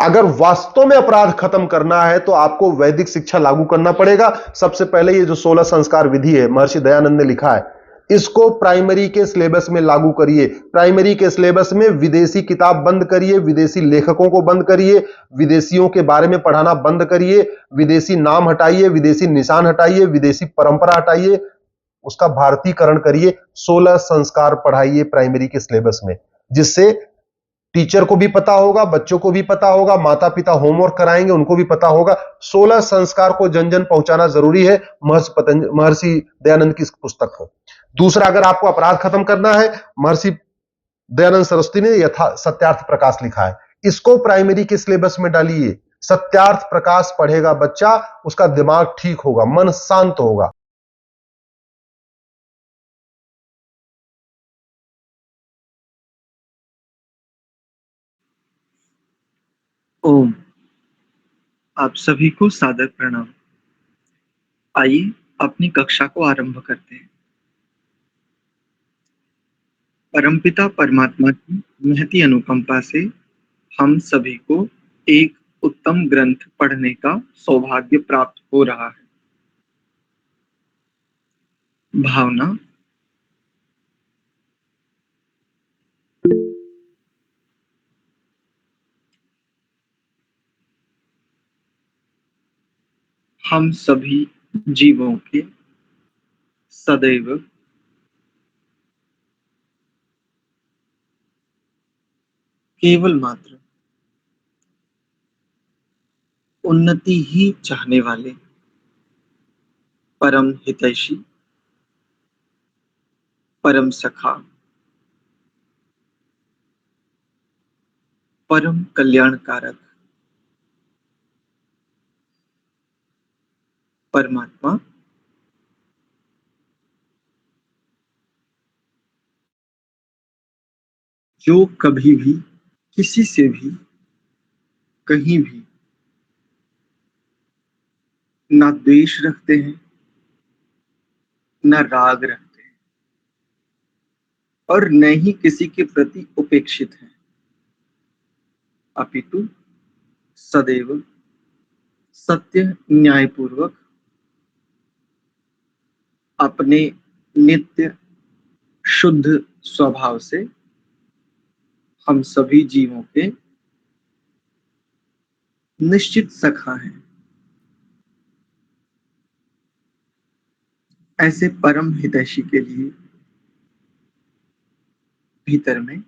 अगर वास्तव में अपराध खत्म करना है तो आपको वैदिक शिक्षा लागू करना पड़ेगा। सबसे पहले ये जो 16 संस्कार विधि है महर्षि दयानंद ने लिखा है, इसको प्राइमरी के सिलेबस में लागू करिए। प्राइमरी के सिलेबस में विदेशी किताब बंद करिए, विदेशी लेखकों को बंद करिए, विदेशियों के बारे में पढ़ाना बंद करिए, विदेशी नाम हटाइए, विदेशी निशान हटाइए, विदेशी परंपरा हटाइए, उसका भारतीकरण करिए। 16 संस्कार पढ़ाइए प्राइमरी के सिलेबस में, जिससे टीचर को भी पता होगा, बच्चों को भी पता होगा, माता पिता होमवर्क कराएंगे उनको भी पता होगा। 16 संस्कार को जन जन पहुंचाना जरूरी है, महर्षि दयानंद की इस पुस्तक को। दूसरा, अगर आपको अपराध खत्म करना है, महर्षि दयानंद सरस्वती ने यथा सत्यार्थ प्रकाश लिखा है, इसको प्राइमरी के सिलेबस में डालिए। सत्यार्थ प्रकाश पढ़ेगा बच्चा, उसका दिमाग ठीक होगा, मन शांत होगा। ओम। आप सभी को सादर प्रणाम। आइए अपनी कक्षा को आरंभ करते हैं। परमपिता परमात्मा की महती अनुकंपा से हम सभी को एक उत्तम ग्रंथ पढ़ने का सौभाग्य प्राप्त हो रहा है। भावना। हम सभी जीवों के सदैव केवल मात्र उन्नति ही चाहने वाले परम हितैषी, परम सखा, परम कल्याणकारक परमात्मा जो कभी भी किसी से भी कहीं भी ना द्वेष रखते हैं, न राग रखते हैं और न ही किसी के प्रति उपेक्षित हैं, अपितु सदैव सत्य न्यायपूर्वक अपने नित्य शुद्ध स्वभाव से हम सभी जीवों के निश्चित सखा हैं। ऐसे परम हितैषी के लिए भीतर में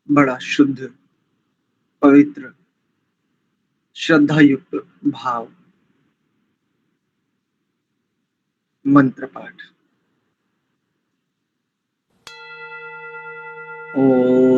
बड़ा शुद्ध, पवित्र, श्रद्धायुक्त भाव, मंत्र पाठ। ओम।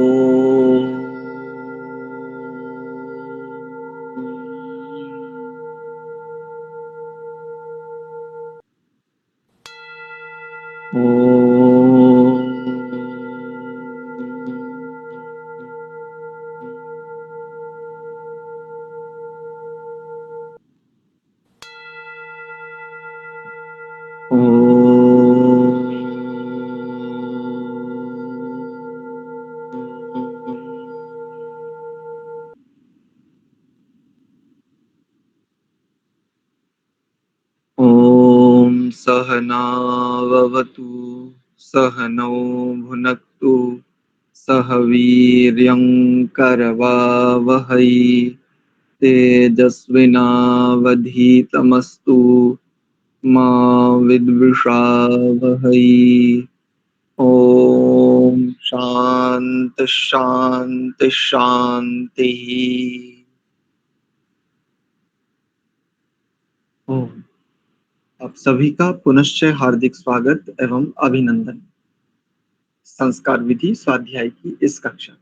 ओम सहनाववतु सहनौ भुनक्तु सह वीर्यं करवावहै तेजस्विनावधीतमस्तु मा विद्विषावहै। ओम शांति शांति शांति। ओम। आप सभी का पुनश्च हार्दिक स्वागत एवं अभिनंदन। संस्कार विधि स्वाध्याय की इस कक्षा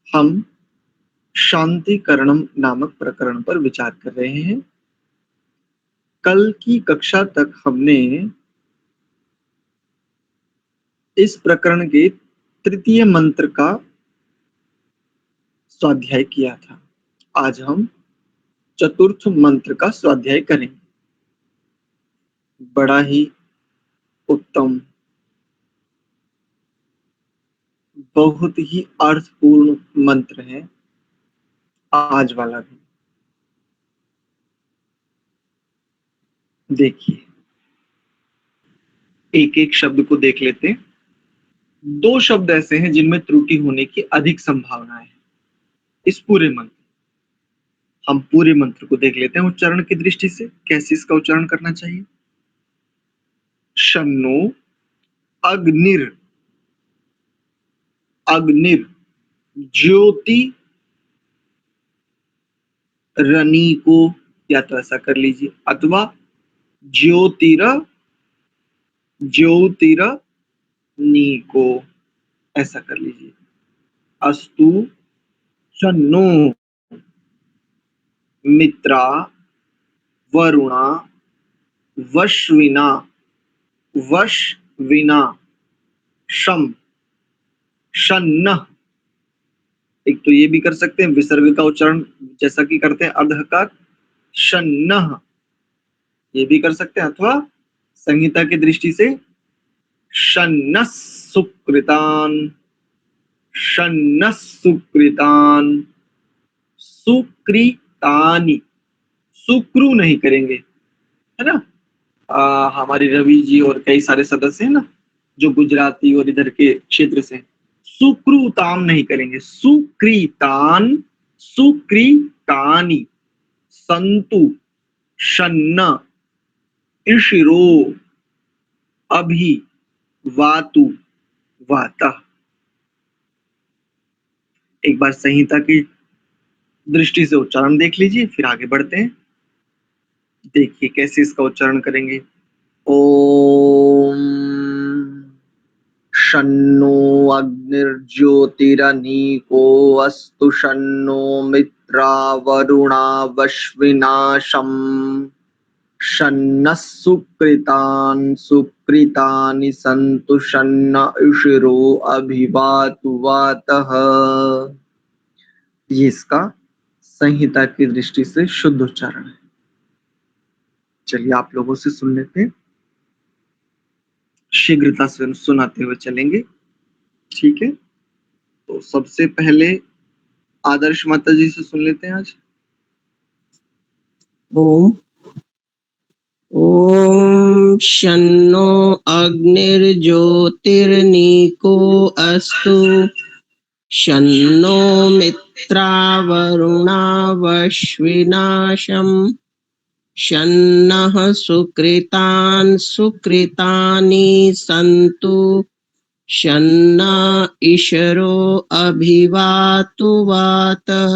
हम शांतिकरणम नामक प्रकरण पर विचार कर रहे हैं। कल की कक्षा तक हमने इस प्रकरण के तृतीय मंत्र का स्वाध्याय किया था। आज हम चतुर्थ मंत्र का स्वाध्याय करेंगे। बड़ा ही उत्तम, बहुत ही अर्थपूर्ण मंत्र है। आज वाला भी। देखिए, एक एक शब्द को देख लेते हैं। 2 शब्द ऐसे हैं जिनमें त्रुटि होने की अधिक संभावना है इस पूरे मंत्र। हम पूरे मंत्र को देख लेते हैं उच्चारण की दृष्टि से, कैसे इसका उच्चारण करना चाहिए। शन्नो अग्निर, अग्निर ज्योति रनी को, या तो ऐसा कर लीजिए, अथवा ज्योतिर ज्योतिर नी को, ऐसा कर लीजिए। अस्तु शन्नो मित्रा वरुणा वश्विना, वश्विना शम शन्न। एक तो ये भी कर सकते हैं विसर्ग का उच्चारण जैसा कि करते हैं अर्ध का शन्न, ये भी कर सकते हैं, अथवा संहिता की दृष्टि से शन्न सुकृतान, शन्न सुकृतान, सुकृतानि, सुक्रु नहीं करेंगे, है ना। हमारी रवि जी और कई सारे सदस्य हैं ना जो गुजराती और इधर के क्षेत्र से, सुकृताम नहीं करेंगे, सुकृतान, सुकृतानि संतु शन्न इशिरो अभि वातु वातः। एक बार संहिता की दृष्टि से उच्चारण देख लीजिए, फिर आगे बढ़ते हैं। देखिए कैसे इसका उच्चारण करेंगे। ओम शन्नो अग्निर्ज्योतिरनीको अस्तु शन्नो मित्रा वरुणा वश्विनाशम शन्नः सुकृतान् सुकृतानि सन्तु शन्न इशिरो अभिवातु वातः। ये इसका संहिता की दृष्टि से शुद्ध उच्चारण है। चलिए आप लोगों से सुन लेते हैं, शीघ्रता से सुनाते हुए चलेंगे, ठीक है। तो सबसे पहले आदर्श माता जी से सुन लेते हैं आज। ओम ओम शन्नो अग्निर्ज्योतिर्नीको अस्तु शन्नो मित्रा वरुणा वश्विनाशम शन्नः सुकृतान् सुकृतानि सन्तु शन्न इशरो अभिवातु वातः।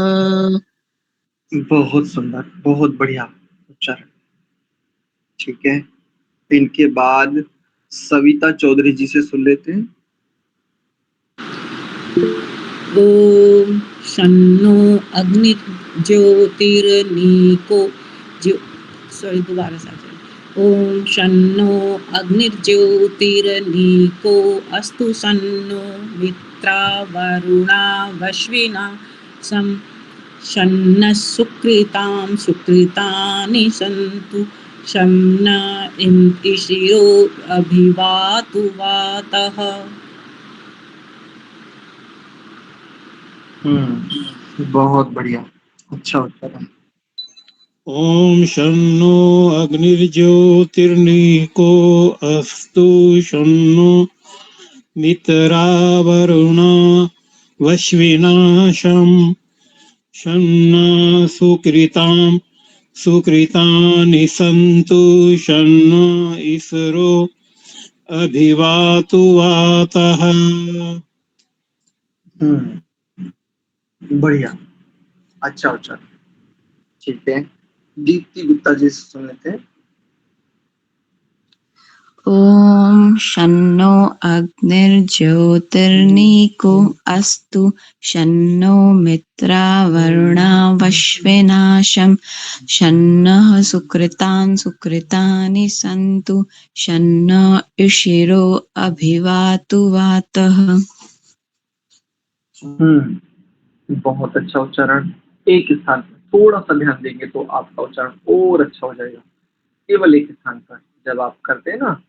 बहुत सुंदर, बहुत बढ़िया उच्चारण, ठीक है। इनके बाद सविता चौधरी जी से सुन लेते हैं। ओम शन्नो अग्निर्ज्योतिर्नीको सॉरी दोबारा से ओम शन्नो अग्निर्ज्योतिर्नीको अस्तु शन्नो मित्रा वरुणा वश्विना सम शन्नः सुकृतां सुकृतानि सन्तु शन्न इशिरो अभिवातु वातः। बहुत बढ़िया, अच्छा उच्चारण। ओम शन्नो अग्निर्ज्योतिर्नीको अस्तु शन्नो मित्रा वरुणा वश्विनाशम शन्नो सुकृतां सुकृतानि सन्तु शन्नो इशिरो अभिवातु वातः। बढ़िया, अच्छा उच्चारण, ठीक है। दीप्ति गुप्ता जी से सुन लेते हैं। ओम शन्नो अग्निर्ज्योतिर्नीको अस्तु शन्नो मित्रा वरुणा वश्विनाशम शन्नः सुकृतान् सुकृतानि सन्तु शन्न इशिरो अभिवातु वातः। बहुत अच्छा उच्चारण। एक स्थान पर थोड़ा सा ध्यान देंगे तो आपका उच्चारण और अच्छा हो जाएगा। केवल एक स्थान पर जब आप करते हैं ना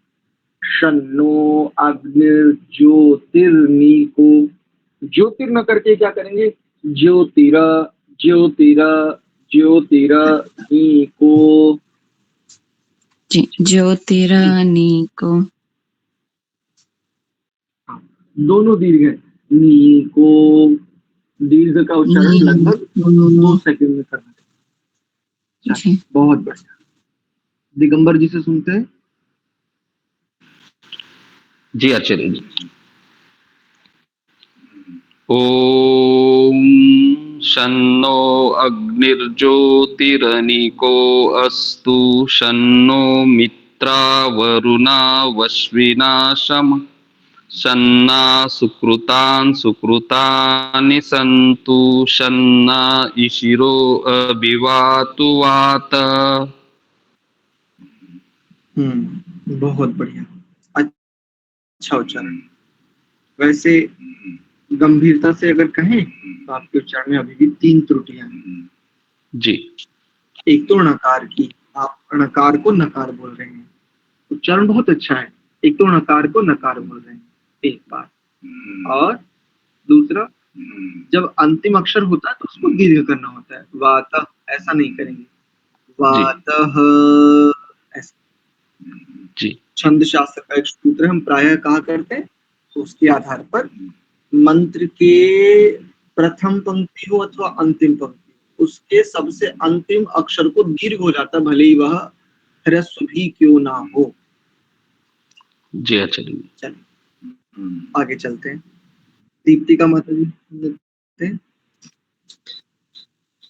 शन्नो अग्निर्ज्योतिर्नीको, ज्योतिर न करके क्या करेंगे, ज्योतिर ज्योतिरनीको जी, ज्योतिरनीको। दोनों दीर्घ है। नीको दीर्घ का उच्चारण लगभग 2 सेकंड में करना है। जी। बहुत बढ़िया। दिगंबर जी से सुनते हैं। जी आचार्य जी। ओम शन्नो अग्निर्ज्योतिरनिको अस्तु शन्नो मित्रावरुणा वश्विना शम शन्ना सुकृतान् सुकृतानि सन्तु शन्ना इशिरो अभिवातु वात। बहुत बढ़िया, अच्छा उच्चारण। वैसे गंभीरता से अगर कहें तो आपके उच्चारण में अभी भी 3 त्रुटियां हैं। जी। एक तो णकार की, आप णकार को नकार बोल रहे हैं। उच्चारण बहुत अच्छा है। एक तो णकार को नकार बोल रहे हैं, एक बार। और दूसरा, जब अंतिम अक्षर होता है तो उसको दीर्घ करना होता है। वातः ऐसा नहीं करेंगे, वातः ऐसा। जी। छंद शास्त्र का एक सूत्र हम प्रायः कहा करते हैं, तो उसके आधार पर मंत्र के प्रथम पंक्ति हो अथवा अंतिम पंक्ति, उसके सबसे अंतिम अक्षर को दीर्घ हो जाता, भले ही वह ह्रस्व भी क्यों ना हो। जी आचार्य जी। चलिए आगे चलते हैं। दीप्तिका माता जी सुनते हैं।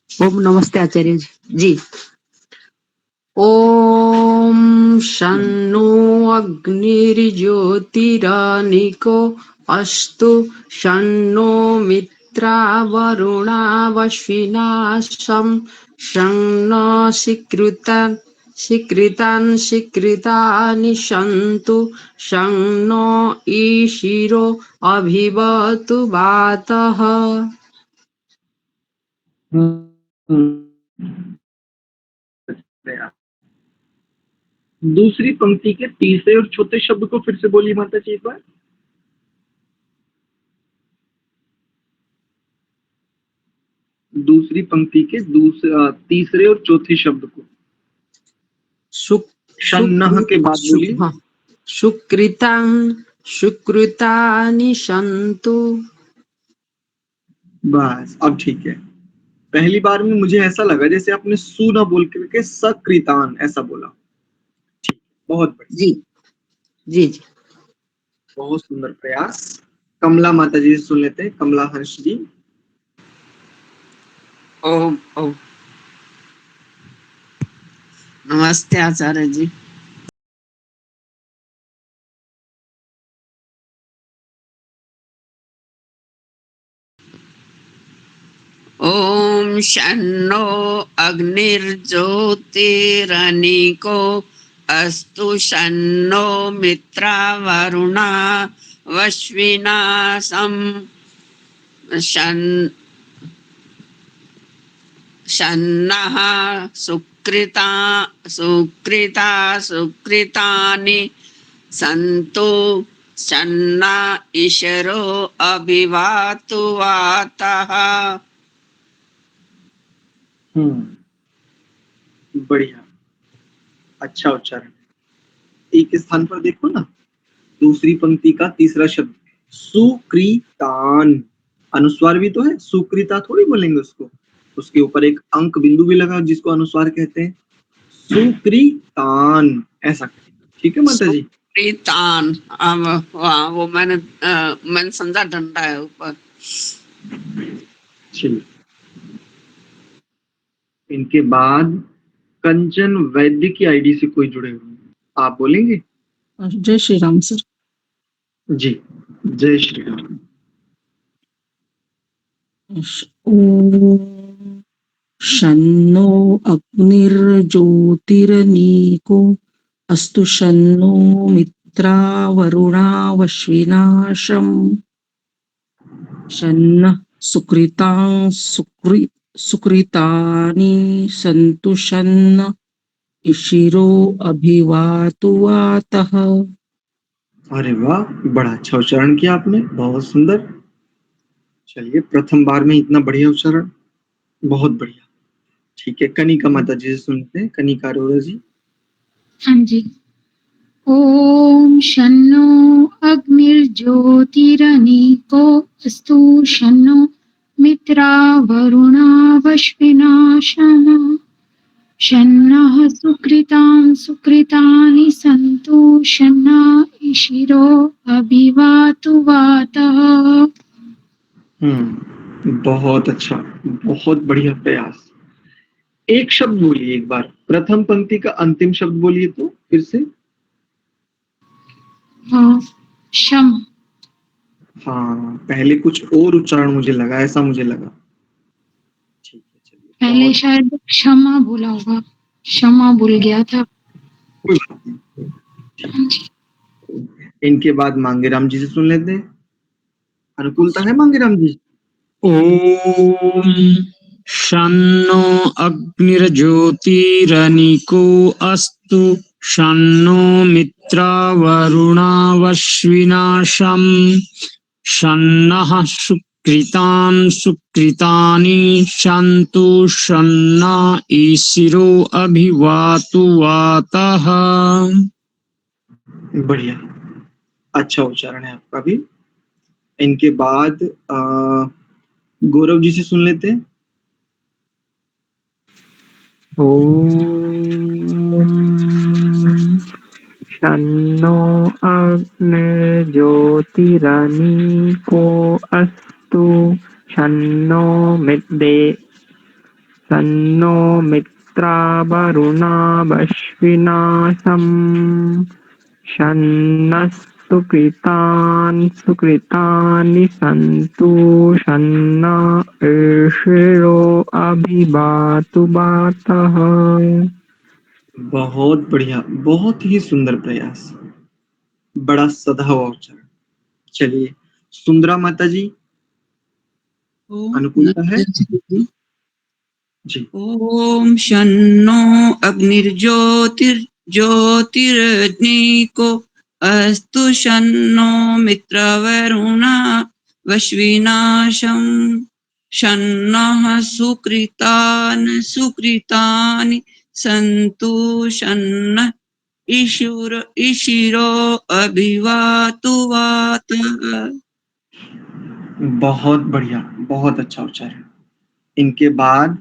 ओम नमस्ते आचार्य जी। ओम शन्नो अग्निर्ज्योतिरनिको अस्तु शन्नो मित्रा वरुणा वश्विना शन्नो शिकृतानि सन्तु शन्नो ईशिरो अभिवतु वातः। दूसरी पंक्ति के तीसरे और चौथे शब्द को फिर से बोलिए माता जी एक बार। दूसरी पंक्ति के तीसरे और चौथे शब्द को शन्नः के बाद बोलिए। हाँ, सुकृतानि सन्तु। बस अब ठीक है। पहली बार में मुझे ऐसा लगा जैसे आपने सु ना बोल करके सकृतान ऐसा बोला। ठीक, बहुत बढ़िया। जी जी जी। बहुत सुंदर प्रयास। कमला माता जी से सुन लेते हैं। कमला हर्ष जी। ओम ओम नमस्ते आचार्य जी। ओम शन्नो अग्निर्ज्योतिरनिको अस्तु शन्नो मित्रा वरुणा वश्विना शन्नः सुकृतानि सन्तु शन्ना ईशरो अभिवातु वातः। बढ़िया, अच्छा उच्चारण। एक स्थान पर देखो ना, दूसरी पंक्ति का तीसरा शब्द सुकृतान, अनुस्वार भी तो है। सुकृता थोड़ी बोलेंगे उसको। उसके ऊपर एक अंक बिंदु भी लगा जिसको अनुस्वार कहते हैं। सुकृतान ऐसा करेंगे। ठीक है माता जी। सुकृतान, वो मैंने समझा डंडा है ऊपर। इनके बाद कंचन वैद्य की आईडी से कोई जुड़े हुए हैं, आप बोलेंगे। जय श्री राम सर। जी जय श्री राम। ओम शन्नो अग्निर्ज्योतिरनीको अस्तु शन्नो मित्रा वरुणा वश्विना शन्नः सुकृतानि सन्तु शन्नः ईशिरो अभिवातु वातः। अरे वाह, बड़ा अच्छा उच्चारण किया आपने, बहुत सुंदर। चलिए प्रथम बार में इतना बढ़िया उच्चारण। बहुत बढ़िया। ठीक है, कनिका माता जी से सुनते हैं। कनिका अरोड़ा जी। हाँ जी। ॐ शन्नो अग्निर्ज्योतिरनीको अस्तु शन्नो मित्रावरुणा वश्विनाशम शन्नः सुकृतां सुकृतानि सन्तु शन्ना इशिरो अभिवातु वातः। बहुत अच्छा, बहुत बढ़िया प्रयास। एक शब्द बोलिए एक बार, प्रथम पंक्ति का अंतिम शब्द बोलिए तो फिर से। शम। हाँ, पहले कुछ और उच्चारण मुझे लगा, ऐसा मुझे लगा। ठीक है, चलिए। पहले शायद क्षमा बोला होगा, क्षमा भूल गया था। कोई बात नहीं। इनके बाद मांगेराम जी से सुन लेते हैं। अनुकूलता है मांगेराम जी? ॐ शन्नो अग्निर्ज्योतिरनिको अस्तु शन्नो मित्रावरुणावश्विनाशं शन्नः सुकृतां सुकृतानि सन्तु शन्ना ईशिरो अभिवातु वातः। बढ़िया, अच्छा उच्चारण है आपका भी। इनके बाद गौरव जी से सुन लेते हैं। शन्नो अग्निर्ज्योतिरनीको अस्तु शन्नो मित्रावरुणा वश्विनाशं शन्नः सुकृतानि सन्तु शन्ना ईशिरो अभिवातु वातः। बहुत बढ़िया, बहुत ही सुंदर प्रयास, बड़ा सधा हुआ उच्चारण। चलिए, सुंदरा माता जी, अनुकूलता है जी? ओम शन्नो अग्निर्ज्योतिर्ज्योतिरग्निको अस्तु शन्नो मित्रवरुणा वश्विनाशं शन्नः सुकृतानि सन्तु शन्नः ईशिरो अभिवातु वातः। बहुत बढ़िया, बहुत अच्छा उच्चारण। इनके बाद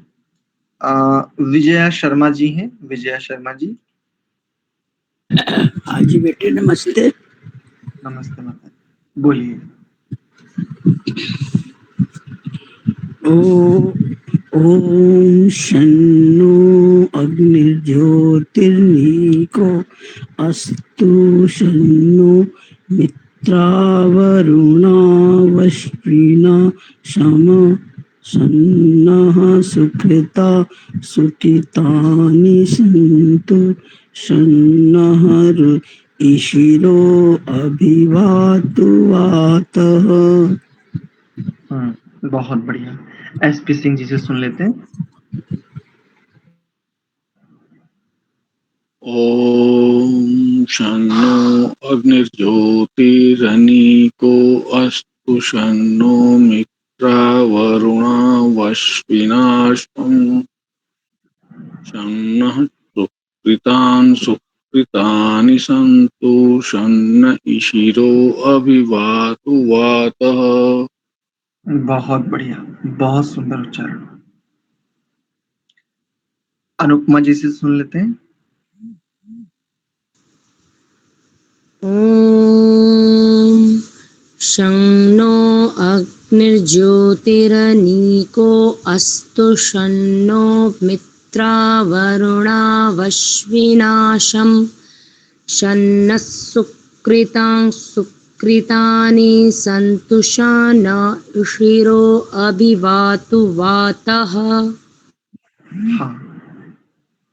विजया शर्मा जी हैं। विजया शर्मा जी। हाँ जी बेटे, नमस्ते। नमस्ते माता जी, बोलिए। ओम शन्नो अग्निर्ज्योतिर्निको अस्तु शन्नो मित्रावरुणा वश्विना शम शन्नः सुकृतानि सन्तु शन्नः ईशिरो अभिवातु वातः। बहुत बढ़िया। एसपी सिंह जी से सुन लेते हैं। ॐ शन्नो अग्निर्ज्योतिरनीको अस्तु शन्नो मित्रावरुणा वश्विनाशं शन्नः सुकृतानि सन्तु शन्न ईशिरो अभिवातु वातः। बहुत बढ़िया, बहुत सुंदर उच्चारण। अनुपमा जी से सुन लेते हैं। ॐ शन्नो अग्निर्ज्योतिरनीको अस्तु शन्नो मित्रावरुणा वश्विनाशं शन्नः सुकृतानि सन्तु शन्ना ईशिरो अभिवातु वातः। हाँ,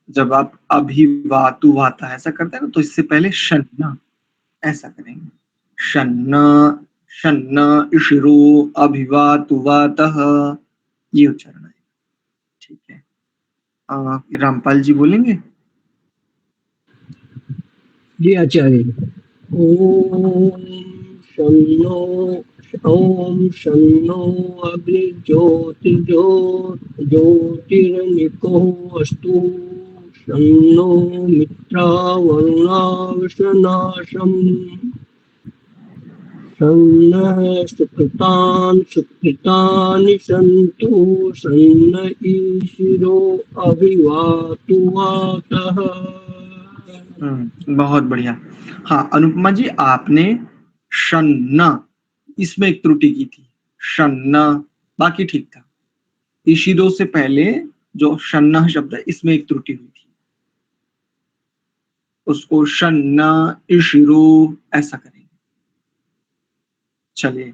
जब आप अभिवातु वाता ऐसा करते हैं ना, तो इससे पहले शन्ना ऐसा करेंगे। शन्ना शन्ना ईशिरो अभिवातु वातः, ये उच्चारण है। ठीक है, रामपाल जी बोलेंगे। जी आचार्य। ओम शन्नो ओम शन्नो ज्योतिर्निको अस्तु शन्नो मित्रावरुणावशनाशम् सन्नः सुकृतानि सन्तु सन्न ईशिरो अभिवातु वातः। बहुत बढ़िया। हाँ अनुपमा जी, आपने शन्न इसमें एक त्रुटि की थी, शन्न बाकी ठीक था। ईशिरो से पहले जो शन्न शब्द है इसमें एक त्रुटि हुई थी, उसको शन्न ईशिरो ऐसा करेंगे। चलिए,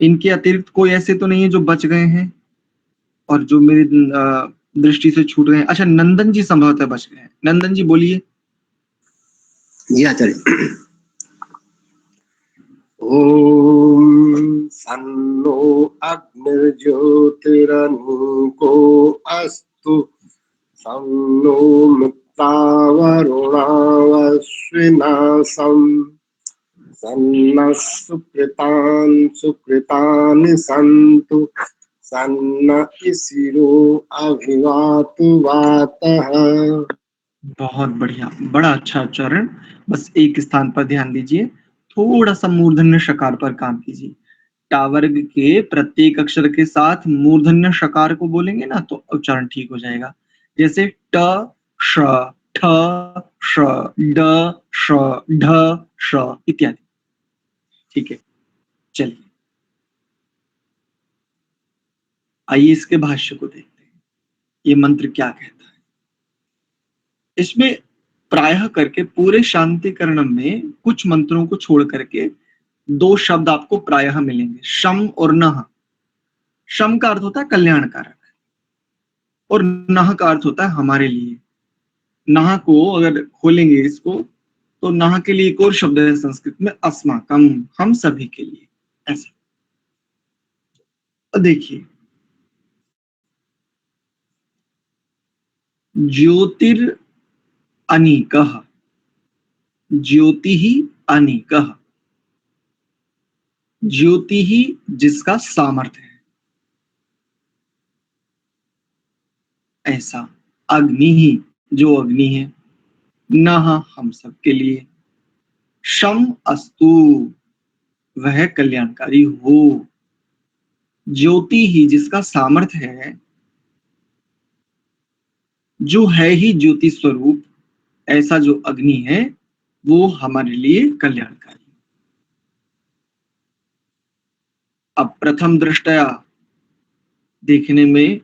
इनके अतिरिक्त कोई ऐसे तो नहीं है जो बच गए हैं और जो मेरी दृष्टि से छूट गए हैं? अच्छा, नंदन जी संभवतः बच गए हैं। नंदन जी बोलिए। जी आचार्य। ओम सन्नो अग्निर्ज्योतिरनुको अस्तु सन्नो मित्रावरुणावश्विनासं सन्नः सुकृतानि सन्तु सन्न इशिरो अभिवातु वातः। बहुत बढ़िया, बड़ा अच्छा उच्चारण। बस एक स्थान पर ध्यान दीजिए, थोड़ा सा मूर्धन्य शकार पर काम कीजिए। टावर्ग के प्रत्येक अक्षर के साथ मूर्धन्य शकार को बोलेंगे ना तो उच्चारण ठीक हो जाएगा। जैसे ट श ठ श ड श ढ श इत्यादि। ठीक है, चलिए आइए इसके भाष्य को देखते हैं, ये मंत्र क्या कहता है। इसमें प्रायः करके पूरे शांतिकरणम में कुछ मंत्रों को छोड़ करके दो शब्द आपको प्रायः मिलेंगे, शम और नह। शम का अर्थ होता है कल्याणकारक और नह का अर्थ होता है हमारे लिए। नह को अगर खोलेंगे इसको तो नह के लिए एक और शब्द है संस्कृत में, अस्माकम, हम सभी के लिए, ऐसा। देखिए, ज्योतिर अनीकः, ज्योति ही अनीकः, ज्योति ही जिसका सामर्थ्य है, ऐसा। अग्नि ही जो अग्नि है, नह हम सब के लिए, शम अस्तु वह कल्याणकारी हो, ज्योति ही जिसका सामर्थ्य है, जो है ही ज्योति स्वरूप, ऐसा जो अग्नि है वो हमारे लिए कल्याणकारी। अब प्रथम दृष्टया देखने में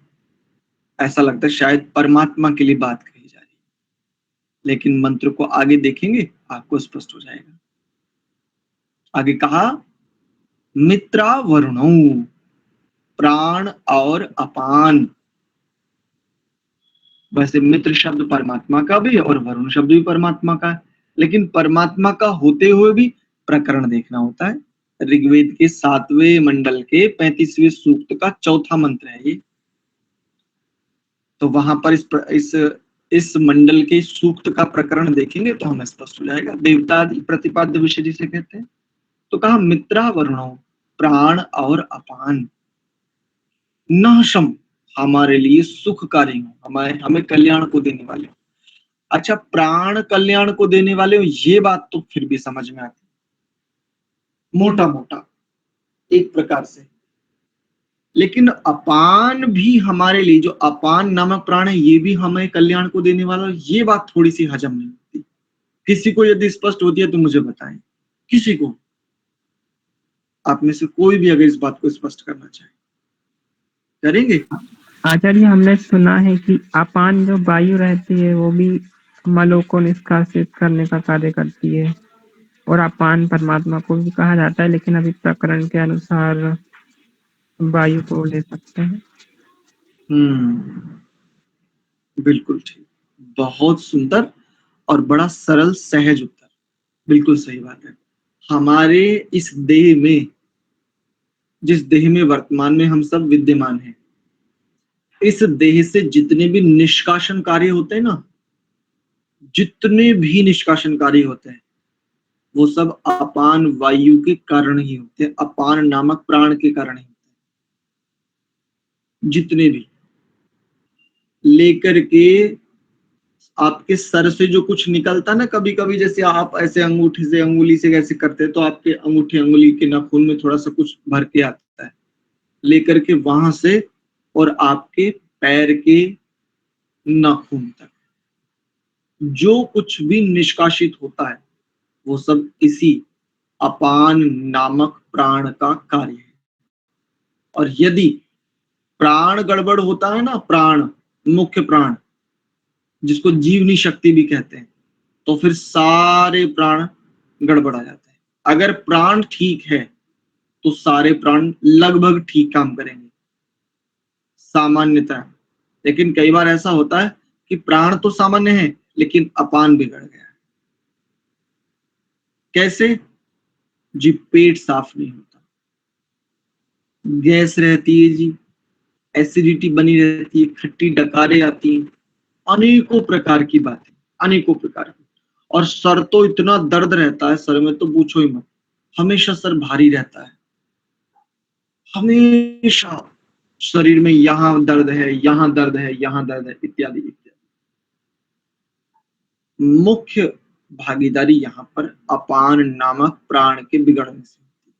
ऐसा लगता है शायद परमात्मा के लिए बात कही जा रही है, लेकिन मंत्र को आगे देखेंगे आपको स्पष्ट हो जाएगा। आगे कहा मित्रा वरुणौ, प्राण और अपान। वैसे मित्र शब्द परमात्मा का भी और वरुण शब्द भी परमात्मा का है, लेकिन परमात्मा का होते हुए भी प्रकरण देखना होता है। ऋग्वेद के 7वें मंडल के 35वें सूक्त का चौथा मंत्र है ये। तो वहां पर इस मंडल के सूक्त का प्रकरण देखेंगे तो हमें स्पष्ट हो जाएगा। देवतादि प्रतिपाद्य विषय जिसे कहते हैं। तो कहा मित्रा वरुणो, प्राण और अपान, नहशम हमारे लिए सुखकारी हो, हमें कल्याण को देने वाले हो। अच्छा, प्राण कल्याण को देने वाले हो, ये बात तो फिर भी समझ में आती, मोटा मोटा एक प्रकार से। लेकिन अपान भी हमारे लिए, जो अपान नामक प्राण है, ये भी हमें कल्याण को देने वाला, ये बात थोड़ी सी हजम नहीं होती। किसी को यदि स्पष्ट होती है तो मुझे बताएं, किसी को, आप में से कोई भी अगर इस बात को स्पष्ट करना चाहे, करेंगे? आचार्य, हमने सुना है कि अपान जो वायु रहती है वो भी मलों को निष्कासित करने का कार्य करती है, और अपान परमात्मा को भी कहा जाता है, लेकिन अभी प्रकरण के अनुसार वायु को ले सकते हैं। बिल्कुल ठीक, बहुत सुंदर और बड़ा सरल सहज उत्तर, बिल्कुल सही बात है। हमारे इस देह में, जिस देह में वर्तमान में हम सब विद्यमान हैं, इस देह से जितने भी निष्कासन कार्य होते हैं ना, जितने भी निष्कासन कार्य होते हैं, वो सब अपान वायु के कारण ही होते हैं, अपान नामक प्राण के कारण ही होते हैं। जितने भी लेकर के आपके सर से जो कुछ निकलता ना, कभी कभी जैसे आप ऐसे अंगूठी से अंगुली से ऐसे करते हैं तो आपके अंगूठी अंगुली के नाखून में थोड़ा सा कुछ भर के आता है, लेकर के वहां से और आपके पैर के नाखून तक जो कुछ भी निष्कासित होता है वो सब इसी अपान नामक प्राण का कार्य है। और यदि प्राण गड़बड़ होता है ना, प्राण मुख्य प्राण जिसको जीवनी शक्ति भी कहते हैं, तो फिर सारे प्राण गड़बड़ा जाते हैं। अगर प्राण ठीक है तो सारे प्राण लगभग ठीक काम करेंगे सामान्यतः। लेकिन कई बार ऐसा होता है कि प्राण तो सामान्य है लेकिन अपान बिगड़ गया। कैसे? जी, पेट साफ नहीं होता, गैस रहती है जी, एसिडिटी बनी रहती है, खट्टी डकारे आती हैं, अनेकों प्रकार की बातें, अनेकों प्रकार की। और सर तो इतना दर्द रहता है, सर में तो पूछो ही मत, हमेशा सर भारी रहता है, हमेशा शरीर में यहाँ दर्द है, यहाँ दर्द है, यहाँ दर्द है, इत्यादि इत्यादि। मुख्य भागीदारी यहाँ पर अपान नामक प्राण के बिगड़ने से होती है।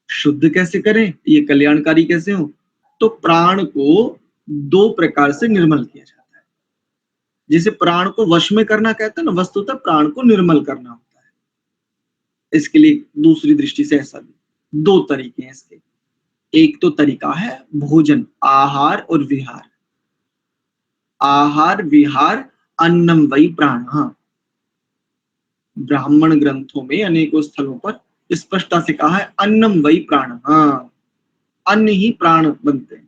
शुद्ध कैसे करें, ये कल्याणकारी कैसे हो? तो प्राण को दो प्रकार से निर्मल किया जाता है। जिसे प्राण को वश में करना कहते हैं ना, वस्तुतः प्राण को निर्मल करना होता है। इसके लिए दूसरी दृष्टि से ऐसा भी दो तरीके हैं इसके। एक तो तरीका है भोजन, आहार और विहार। आहार विहार अन्नम वै प्राणः। ब्राह्मण ग्रंथों में अनेकों स्थलों पर स्पष्टता से कहा है अन्नम वै प्राणः, अन्न ही प्राण बनते हैं,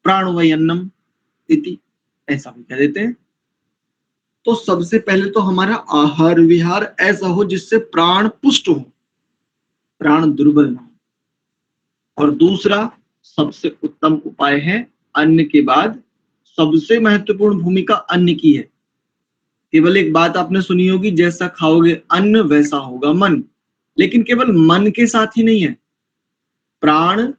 प्राण वै अन्नम इति, ऐसा भी कह देते हैं। तो सबसे पहले तो हमारा आहार विहार ऐसा हो जिससे प्राण पुष्ट हो, प्राण दुर्बल ना हो। और दूसरा सबसे उत्तम उपाय है, अन्न के बाद सबसे महत्वपूर्ण भूमिका अन्न की है। केवल एक बात आपने सुनी होगी, जैसा खाओगे अन्न वैसा होगा मन। लेकिन केवल मन के साथ ही नहीं है, प्राण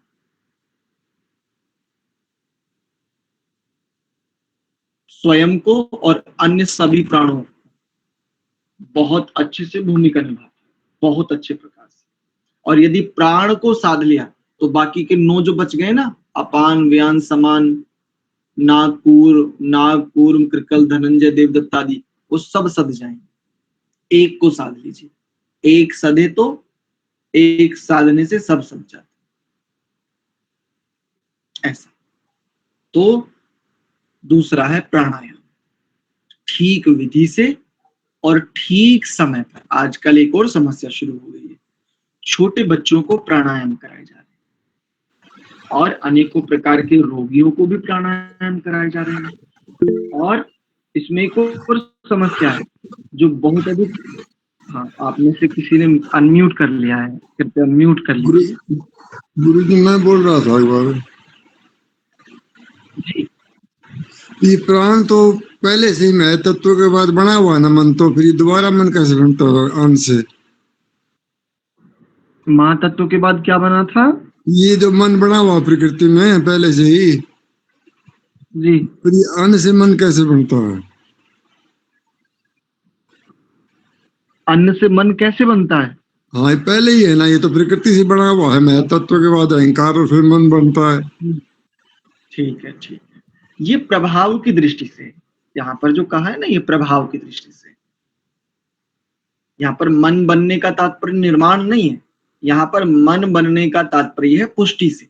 स्वयं को और अन्य सभी प्राणों को बहुत अच्छे से भूमिका निभाते हैं, बहुत अच्छे प्रकार से। और यदि प्राण को साध लिया तो बाकी के 9 जो बच गए ना, अपान व्यान समान नाग कूर्म कृकल धनंजय देवदत्त आदि, वो सब सध जाएंगे। एक को साध लीजिए, एक सधे तो एक साधने से सब सध जाते, ऐसा। तो दूसरा है प्राणायाम, ठीक विधि से और ठीक समय पर। आजकल एक और समस्या शुरू हो गई है, छोटे बच्चों को प्राणायाम कराए जा रहे हैं और अनेकों प्रकार के रोगियों को भी प्राणायाम कराए जा रहे हैं। और इसमें एक और समस्या है जो बहुत अधिक, हाँ, आप में से किसी ने अनम्यूट कर लिया है, कृपया म्यूट कर लीजिए। गुरुजी मैं बोल रहा था एक बार जी, ये प्राण तो पहले से ही मैं तत्व के बाद बना हुआ ना मन, तो फिर दोबारा मन कैसे बनता है अन्न से? महातत्व के बाद क्या बना था? ये जो मन बना हुआ प्रकृति में पहले से ही जी, फिर ये अन्न से मन कैसे बनता है? अन्न से मन कैसे बनता है? हाँ, ये पहले ही है ना, ये तो प्रकृति से बना हुआ है। मैं तत्व के बाद अहंकार और फिर मन बनता है। ठीक है, ठीक है। ये प्रभाव की दृष्टि से यहाँ पर जो कहा है ना, ये प्रभाव की दृष्टि से। यहाँ पर मन बनने का तात्पर्य निर्माण नहीं है, यहाँ पर मन बनने का तात्पर्य है पुष्टि से।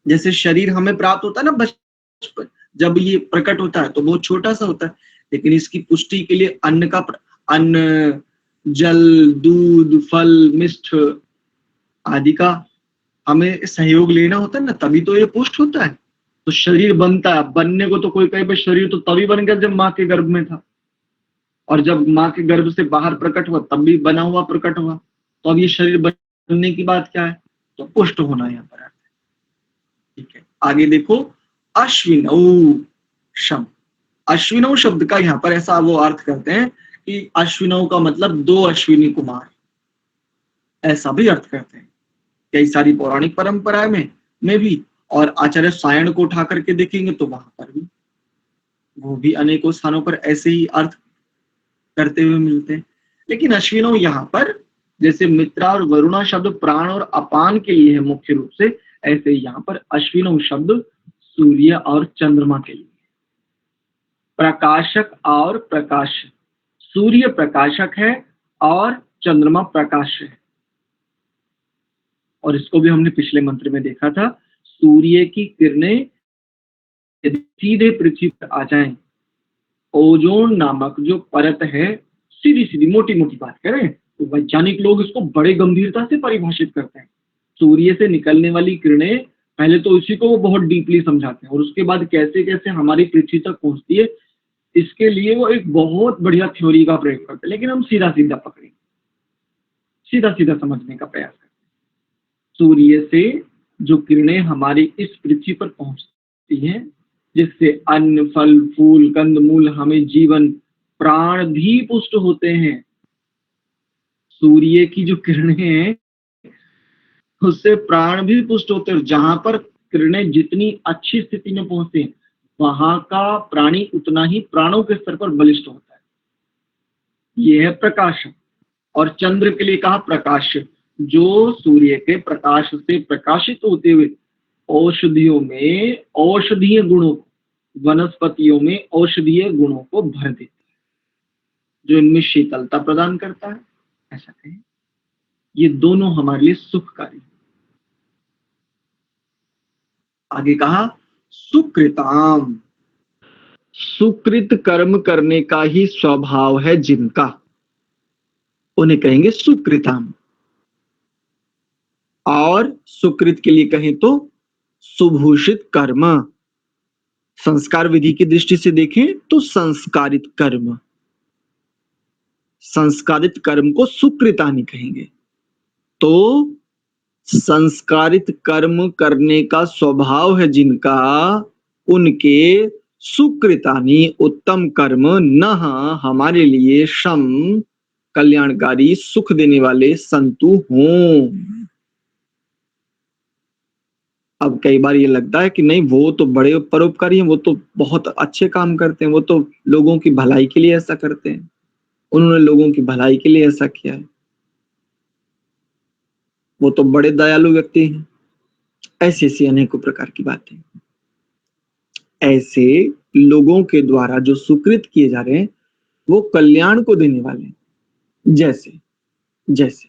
जैसे शरीर हमें प्राप्त होता है ना बचपन, जब ये प्रकट होता है तो बहुत छोटा सा होता है, लेकिन इसकी पुष्टि के लिए अन्न, जल, दूध, फल, मिष्ठ आदि का हमें सहयोग लेना होता है ना, तभी तो ये पुष्ट होता है। तो शरीर बनता है। बनने को तो कोई कहे भाई शरीर तो तभी बन गया जब माँ के गर्भ में था, और जब माँ के गर्भ से बाहर प्रकट हुआ तब भी बना हुआ प्रकट हुआ। तो अब ये शरीर बनने की बात क्या है? तो पुष्ट होना यहाँ पर है। ठीक है, आगे देखो, अश्विनौ शम। अश्विनौ शब्द का यहाँ पर ऐसा वो अर्थ करते हैं कि अश्विनों का मतलब 2 अश्विनी कुमार, ऐसा भी अर्थ करते हैं कई सारी पौराणिक परंपराएं में भी, और आचार्य सायण को उठा करके देखेंगे तो वहां पर भी वो भी अनेकों स्थानों पर ऐसे ही अर्थ करते हुए मिलते हैं। लेकिन अश्विनों यहाँ पर जैसे मित्रा और वरुणा शब्द प्राण और अपान के लिए है मुख्य रूप से, ऐसे यहाँ पर अश्विनों शब्द सूर्य और चंद्रमा के लिए। प्रकाशक और प्रकाश, सूर्य प्रकाशक है और चंद्रमा प्रकाश है। और इसको भी हमने पिछले मंत्र में देखा था, सूर्य की किरणें यदि सीधे पृथ्वी पर आ जाएं, ओजोन नामक जो परत है, सीधी सीधी मोटी मोटी बात करें तो वैज्ञानिक लोग इसको बड़े गंभीरता से परिभाषित करते हैं। सूर्य से निकलने वाली किरणें, पहले तो इसी को वो बहुत डीपली समझाते हैं और उसके बाद कैसे कैसे हमारी पृथ्वी तक पहुंचती है, इसके लिए वो एक बहुत बढ़िया थ्योरी का प्रयोग करते हैं। लेकिन हम सीधा सीधा पकड़ें, सीधा सीधा समझने का प्रयास करते हैं। सूर्य से जो किरणें हमारी इस पृथ्वी पर पहुंचती हैं, जिससे अन्न फल फूल कंदमूल हमें जीवन प्राण भी पुष्ट होते हैं, सूर्य की जो किरणें हैं उससे प्राण भी पुष्ट होते हैं। जहां पर किरणें जितनी अच्छी स्थिति में पहुंचती हैं, वहां का प्राणी उतना ही प्राणों के स्तर पर बलिष्ठ होता है। यह है प्रकाश। और चंद्र के लिए कहा प्रकाश, जो सूर्य के प्रकाश से प्रकाशित होते हुए औषधियों में औषधीय गुणों, वनस्पतियों में औषधीय गुणों को भर देती है, जो इनमें शीतलता प्रदान करता है, ऐसा कहें। ये दोनों हमारे लिए सुखकारी। आगे कहा सुकृताम, सुकृत कर्म करने का ही स्वभाव है जिनका, उन्हें कहेंगे सुकृताम। और सुकृत के लिए कहें तो सुभूषित कर्म, संस्कार विधि की दृष्टि से देखें तो संस्कारित कर्म, संस्कारित कर्म को सुकृतानि कहेंगे। तो संस्कारित कर्म करने का स्वभाव है जिनका, उनके सुकृतानि उत्तम कर्म न हमारे लिए शम कल्याणकारी सुख देने वाले संतु हों। अब कई बार ये लगता है कि नहीं वो तो बड़े परोपकारी हैं, वो तो बहुत अच्छे काम करते हैं, वो तो लोगों की भलाई के लिए ऐसा करते हैं, उन्होंने लोगों की भलाई के लिए ऐसा किया है, वो तो बड़े दयालु व्यक्ति हैं। ऐसी ऐसी अनेकों प्रकार की बातें। ऐसे लोगों के द्वारा जो सुकृत किए जा रहे हैं वो कल्याण को देने वाले हैं। जैसे जैसे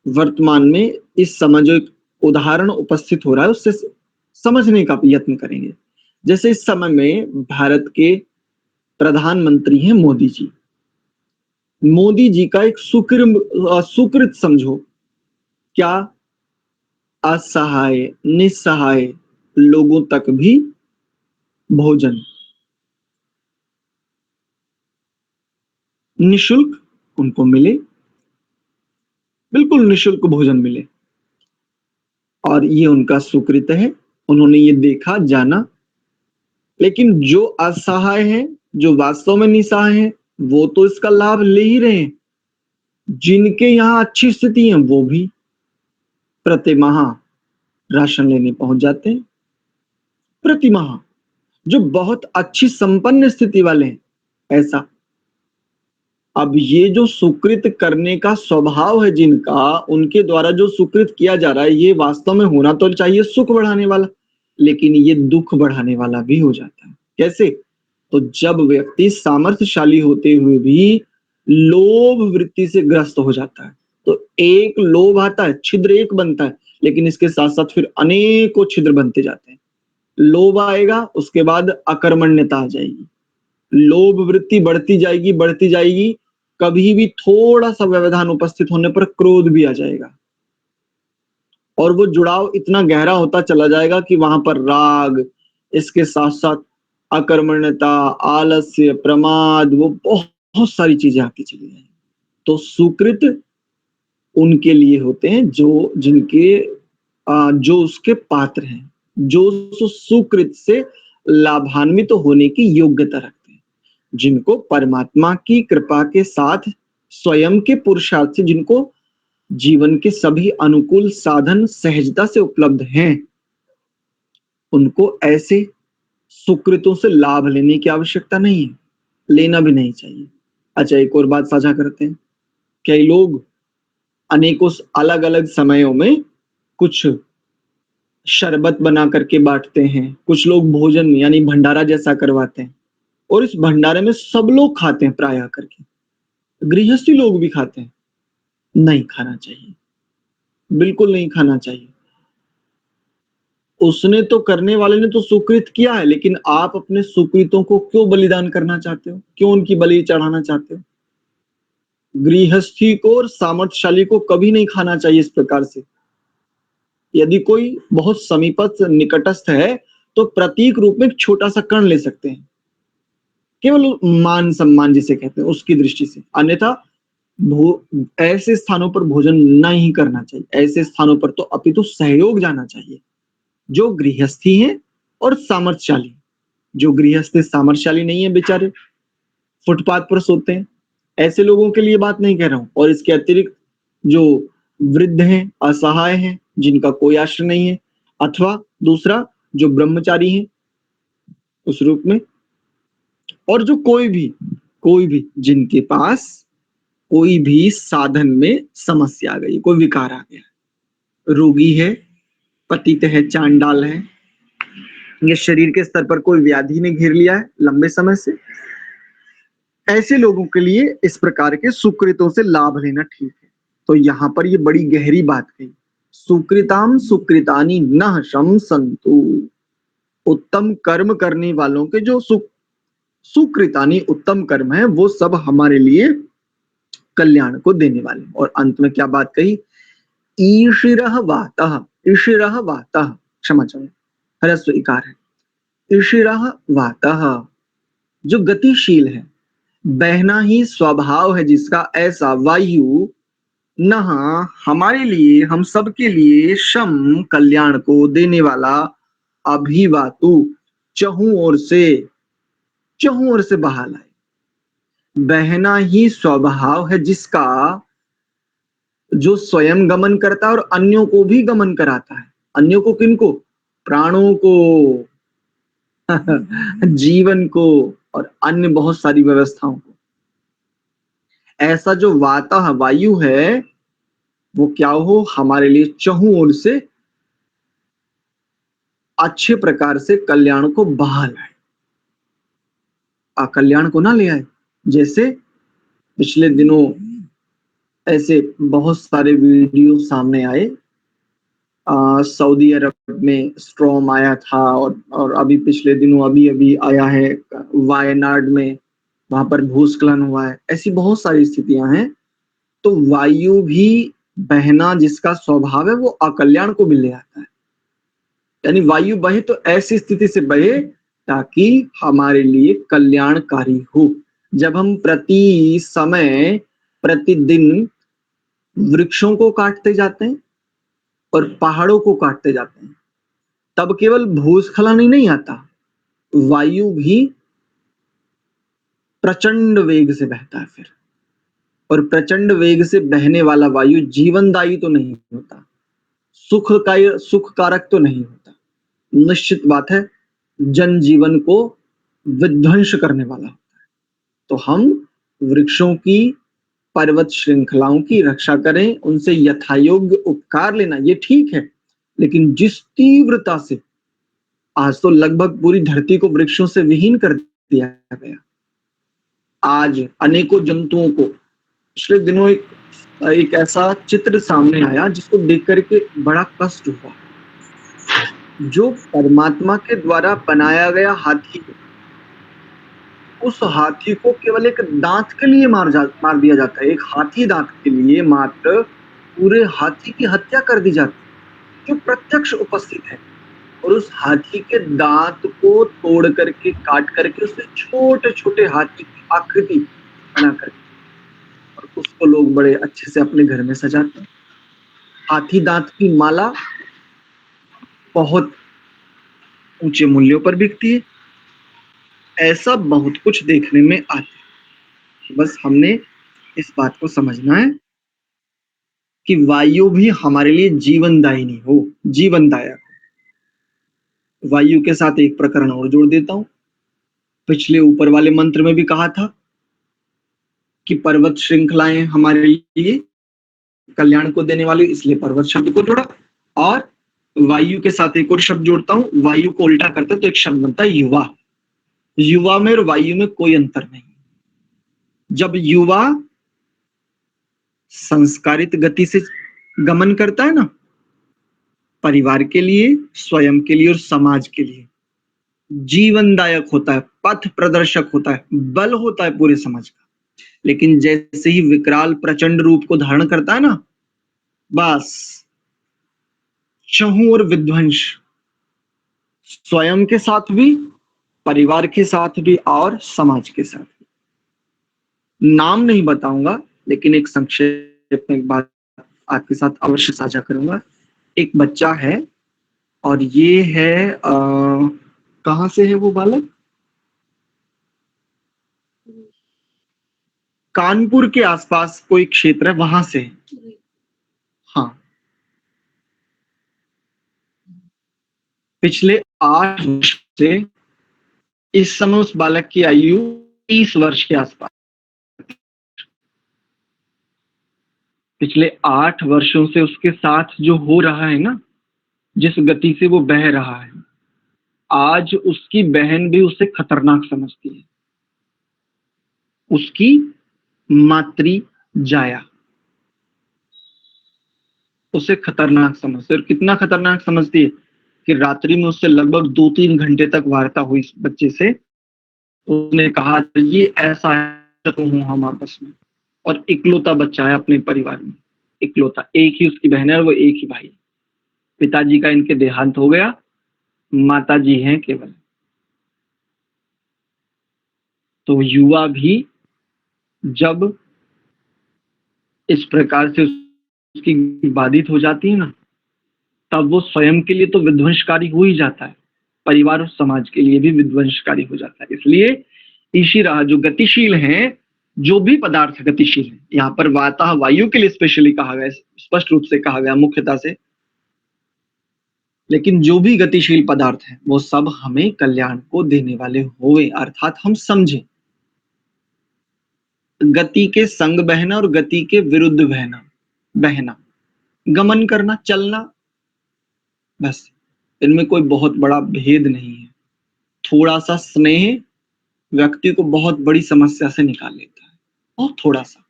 वर्तमान में इस समय जो एक उदाहरण उपस्थित हो रहा है उससे समझने का यत्न करेंगे। जैसे इस समय में भारत के प्रधानमंत्री हैं मोदी जी। मोदी जी का एक सुकृत समझो, क्या असहाय निस्सहाय लोगों तक भी भोजन निशुल्क उनको मिले, बिल्कुल निशुल्क भोजन मिले। और ये उनका सुकृत है, उन्होंने ये देखा जाना। लेकिन जो असहाय हैं, जो वास्तव में निस्सहाय हैं, वो तो इसका लाभ ले ही रहे हैं। जिनके यहाँ अच्छी स्थिति है वो भी प्रतिमाह राशन लेने पहुंच जाते हैं। प्रतिमाह जो बहुत अच्छी संपन्न स्थिति वाले हैं, ऐसा। अब ये जो सुकृत करने का स्वभाव है जिनका, उनके द्वारा जो सुकृत किया जा रहा है, ये वास्तव में होना तो चाहिए सुख बढ़ाने वाला, लेकिन ये दुख बढ़ाने वाला भी हो जाता है। कैसे? तो जब व्यक्ति सामर्थ्यशाली होते हुए भी लोभ वृत्ति से ग्रस्त हो जाता है, तो एक लोभ आता है, छिद्र एक बनता है, लेकिन इसके साथ साथ फिर अनेकों छिद्र बनते जाते हैं। लोभ आएगा, उसके बाद अकर्मण्यता आ जाएगी, लोभ वृत्ति बढ़ती जाएगी बढ़ती जाएगी, कभी भी थोड़ा सा व्यवधान उपस्थित होने पर क्रोध भी आ जाएगा, और वो जुड़ाव इतना गहरा होता चला जाएगा कि वहां पर राग, इसके साथ साथ अकर्मण्यता, आलस्य, प्रमाद, वो बहुत सारी चीजें आती चली जाएंगी। तो सुकृत उनके लिए होते हैं जो जिनके जो उसके पात्र हैं, जो सुकृत से लाभान्वित होने की योग्यता रखते हैं। जिनको परमात्मा की कृपा के साथ स्वयं के पुरुषार्थ से जिनको जीवन के सभी अनुकूल साधन सहजता से उपलब्ध हैं, उनको ऐसे सुकृतों से लाभ लेने की आवश्यकता नहीं है, लेना भी नहीं चाहिए। अच्छा, एक और बात साझा करते हैं। कई लोग अनेकों अलग अलग समयों में कुछ शरबत बना करके बांटते हैं, कुछ लोग भोजन यानी भंडारा जैसा करवाते हैं, और इस भंडारे में सब लोग खाते हैं प्राय करके, गृहस्थी लोग भी खाते हैं। नहीं खाना चाहिए, बिल्कुल नहीं खाना चाहिए। उसने तो, करने वाले ने तो सुकृत किया है, लेकिन आप अपने सुकृतों को क्यों बलिदान करना चाहते हो, क्यों उनकी बलि चढ़ाना चाहते हो? गृहस्थी को और सामर्थ्यशाली को कभी नहीं खाना चाहिए इस प्रकार से। यदि कोई बहुत समीपस्थ निकटस्थ है तो प्रतीक रूप में छोटा सा कण ले सकते हैं, केवल मान सम्मान जिसे कहते हैं उसकी दृष्टि से। अन्यथा ऐसे स्थानों पर भोजन नहीं करना चाहिए। ऐसे स्थानों पर तो अपितु सहयोग जाना चाहिए। जो गृहस्थी है और सामर्थ्यशाली, जो गृहस्थ सामर्थ्यशाली नहीं है, बेचारे फुटपाथ पर सोते हैं, ऐसे लोगों के लिए बात नहीं कह रहा हूं। और इसके अतिरिक्त जो वृद्ध हैं, असहाय हैं, जिनका कोई आश्रय नहीं है, अथवा दूसरा जो ब्रह्मचारी हैं उस रूप में, और जो कोई भी जिनके पास कोई भी साधन में समस्या आ गई, कोई विकार आ गया, रोगी है, पतित है, चांडाल है, या शरीर के स्तर पर कोई व्याधि ने घेर लिया है लंबे समय से, ऐसे लोगों के लिए इस प्रकार के सुकृतों से लाभ लेना ठीक है। तो यहाँ पर ये बड़ी गहरी बात कही, सुकृताम सुकृतानि न शम संतु। उत्तम कर्म करने वालों के जो सुकृतानि उत्तम कर्म है, वो सब हमारे लिए कल्याण को देने वाले। और अंत में क्या बात कही, ईशिरः वातः, ईशिरः वातः, क्षमा चाहे ह्रस्व इकार है, ईशिरः वातः, जो गतिशील है, बहना ही स्वभाव है जिसका, ऐसा वायु न हमारे लिए, हम सबके लिए शम कल्याण को देने वाला, अभिवातु चहुं ओर से बहा लाए। बहना ही स्वभाव है जिसका, जो स्वयं गमन करता है और अन्यों को भी गमन कराता है। अन्यों को किनको? प्राणों को जीवन को और अन्य बहुत सारी व्यवस्थाओं को। ऐसा जो वाता वायु है वो क्या हो, हमारे लिए चहुं ओर से अच्छे प्रकार से कल्याण को बहा लाए, अकल्याण को ना ले आए। जैसे पिछले दिनों ऐसे बहुत सारे वीडियो सामने आए, सऊदी अरब में स्ट्रॉम आया था, और अभी पिछले दिनों अभी आया है वायनाड में, वहां पर भूस्खलन हुआ है। ऐसी बहुत सारी स्थितियां हैं। तो वायु भी बहना जिसका स्वभाव है वो अकल्याण को भी ले आता है। यानी वायु बहे तो ऐसी स्थिति से बहे ताकि हमारे लिए कल्याणकारी हो। जब हम प्रति समय प्रतिदिन वृक्षों को काटते जाते हैं और पहाड़ों को काटते जाते हैं, तब केवल भूस्खलन ही नहीं आता, वायु भी प्रचंड वेग से बहता है फिर। और प्रचंड वेग से बहने वाला वायु जीवनदायी तो नहीं होता, सुख कारक तो नहीं होता, निश्चित बात है जनजीवन को विध्वंस करने वाला होता है। तो हम वृक्षों की, पर्वत श्रृंखलाओं की रक्षा करें, उनसे यथायोग्य उपकार लेना, ये ठीक है। लेकिन जिस तीव्रता से आज तो लगभग पूरी धरती को वृक्षों से विहीन कर दिया गया, आज अनेकों जंतुओं को, पिछले दिनों एक ऐसा चित्र सामने आया जिसको देख करके बड़ा कष्ट हुआ। जो परमात्मा के द्वारा बनाया गया हाथी, उस हाथी को केवल एक दांत के लिए मार दिया जाता है। एक हाथी दांत के लिए मात्र पूरे हाथी की हत्या कर दी जाती है, जो प्रत्यक्ष उपस्थित है। और उस हाथी के दांत को तोड़ करके, काट करके, उससे छोटे छोटे हाथी की आकृति बना करके, और उसको लोग बड़े अच्छे से अपने घर में सजाते हैं। हाथी दांत की माला बहुत ऊंचे मूल्यों पर बिकती है। ऐसा बहुत कुछ देखने में आता है। बस हमने इस बात को समझना है कि वायु भी हमारे लिए जीवनदायिनी हो, जीवनदायक। वायु के साथ एक प्रकरण और जोड़ देता हूं। पिछले ऊपर वाले मंत्र में भी कहा था कि पर्वत श्रृंखलाएं हमारे लिए कल्याण को देने वाली, इसलिए पर्वत शब्द को जोड़ा। और वायु के साथ एक और शब्द जोड़ता हूं, वायु को उल्टा करते तो एक शब्द बनता है युवा। युवा में और वायु में कोई अंतर नहीं। जब युवा संस्कारित गति से गमन करता है ना, परिवार के लिए, स्वयं के लिए और समाज के लिए, जीवनदायक होता है, पथ प्रदर्शक होता है, बल होता है पूरे समाज का। लेकिन जैसे ही विकराल प्रचंड रूप को धारण करता है ना, बस चहु और विध्वंस, स्वयं के साथ भी, परिवार के साथ भी और समाज के साथ भी। नाम नहीं बताऊंगा, लेकिन एक संक्षेप में एक बात आपके साथ अवश्य साझा करूंगा। एक बच्चा है और ये है कहां से है वो बालक? कानपुर के आसपास कोई क्षेत्र है, वहां से। हाँ, पिछले 8 वर्ष से इस समय उस बालक की आयु 30 वर्ष के आसपास। पिछले 8 वर्षों से उसके साथ जो हो रहा है ना, जिस गति से वो बह रहा है, आज उसकी बहन भी उसे खतरनाक समझती है। उसकी मातृ जाया उसे खतरनाक समझती है। और कितना खतरनाक समझती है कि रात्रि में उससे लगभग 2-3 घंटे तक वार्ता हुई इस बच्चे से। उसने कहा ये ऐसा है तो हूं हम आपस में, और इकलौता बच्चा है अपने परिवार में, इकलौता। एक ही उसकी बहन है और वो एक ही भाई। पिताजी का इनके देहांत हो गया, माता जी हैं केवल। तो युवा भी जब इस प्रकार से उसकी बाधित हो जाती है ना, तब वो स्वयं के लिए तो विध्वंसकारी हो ही जाता है, परिवार और समाज के लिए भी विध्वंसकारी हो जाता है। इसलिए ईशिरा जो गतिशील हैं, जो भी पदार्थ गतिशील हैं, यहाँ पर वाता वायु के लिए स्पेशली कहा गया, स्पष्ट रूप से कहा गया मुख्यता से, लेकिन जो भी गतिशील पदार्थ हैं वो सब हमें कल्याण को देने वाले होवे, अर्थात हम समझे गति के संग बहना और गति के विरुद्ध बहना, गमन करना, चलना, बस इनमें कोई बहुत बड़ा भेद नहीं है। थोड़ा सा स्नेह व्यक्ति को बहुत बड़ी समस्या से निकाल लेता है, और थोड़ा सा।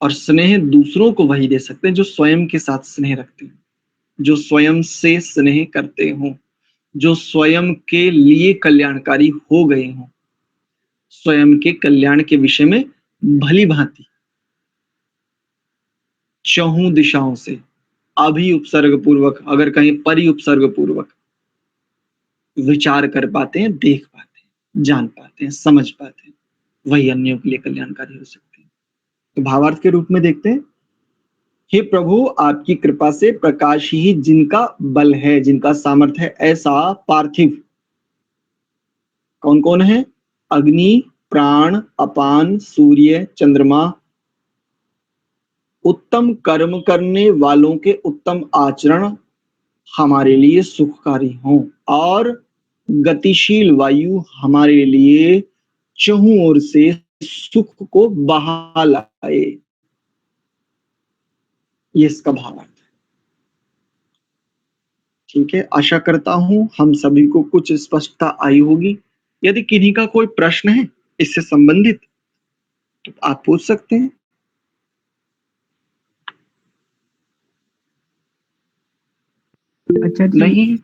और स्नेह दूसरों को वही दे सकते हैं जो स्वयं के साथ स्नेह रखते हैं, जो स्वयं से स्नेह करते हों, जो स्वयं के लिए कल्याणकारी हो गए हों, स्वयं के कल्याण के विषय में भली भांति चहुं दिशाओं से अभी उपसर्ग पूर्वक, अगर कहीं परि उपसर्ग पूर्वक विचार कर पाते हैं, देख पाते हैं, जान पाते हैं, समझ पाते हैं, वही अन्यों के लिए कल्याणकारी हो सकते हैं। तो भावार्थ के रूप में देखते हैं, हे प्रभु आपकी कृपा से प्रकाश ही जिनका बल है, जिनका सामर्थ्य है, ऐसा पार्थिव कौन कौन है? अग्नि, प्राण, अपान, सूर्य, चंद्रमा, उत्तम कर्म करने वालों के उत्तम आचरण हमारे लिए सुखकारी हों, और गतिशील वायु हमारे लिए चहुं ओर से सुख को बहा लाए। ये इसका भावार्थ है। ठीक है, आशा करता हूं हम सभी को कुछ स्पष्टता आई होगी। यदि किन्हीं का कोई प्रश्न है इससे संबंधित तो आप पूछ सकते हैं। अच्छा जी, नहीं?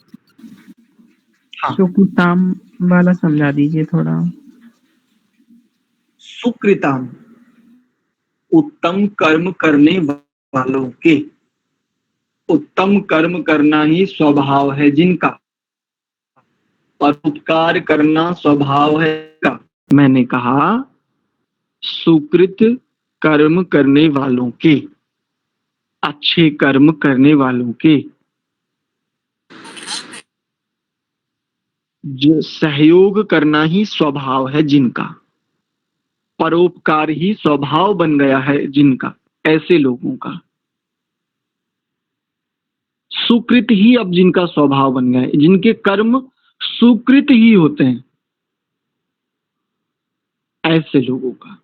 हाँ, सुकृताम वाला समझा दीजिए थोड़ा। सुकृताम उत्तम कर्म करने वालों के, उत्तम कर्म करना ही स्वभाव है जिनका, परोपकार करना स्वभाव है का। मैंने कहा सुकृत कर्म करने वालों के, अच्छे कर्म करने वालों के। जो सहयोग करना ही स्वभाव है जिनका, परोपकार ही स्वभाव बन गया है जिनका, ऐसे लोगों का, सुकृत ही अब जिनका स्वभाव बन गया है, जिनके कर्म सुकृत ही होते हैं, ऐसे लोगों का,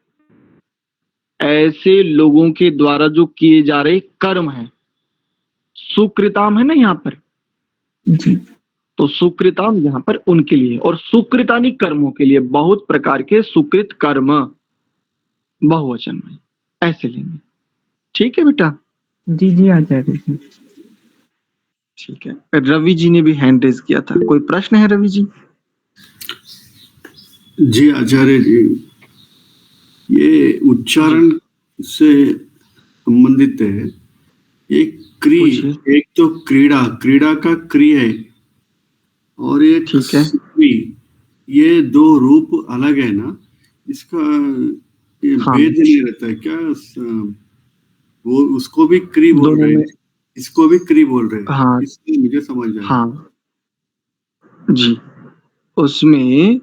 ऐसे लोगों के द्वारा जो किए जा रहे कर्म है, सुकृताम है ना यहाँ पर जी तो सुकृताम यहाँ पर उनके लिए, और सुकृतानि कर्मों के लिए, बहुत प्रकार के सुकृत कर्म बहुवचन में ऐसे लेंगे। ठीक है बेटा? जी जी आ जाएगा जी। ठीक है। रवि जी ने भी हैंड रेज किया था, कोई प्रश्न है रवि जी? जी आचार्य जी, ये उच्चारण से संबंधित है। एक एक तो क्रीड़ा, क्रीड़ा का क्री है, और एक ठीक है, ये दो रूप अलग है ना, इसका ये भेद नहीं रहता है क्या? वो उसको भी क्री बोल रहे हैं, इसको भी क्री बोल रहे हैं। हाँ, इसलिए मुझे समझ आया। हाँ जी, उसमें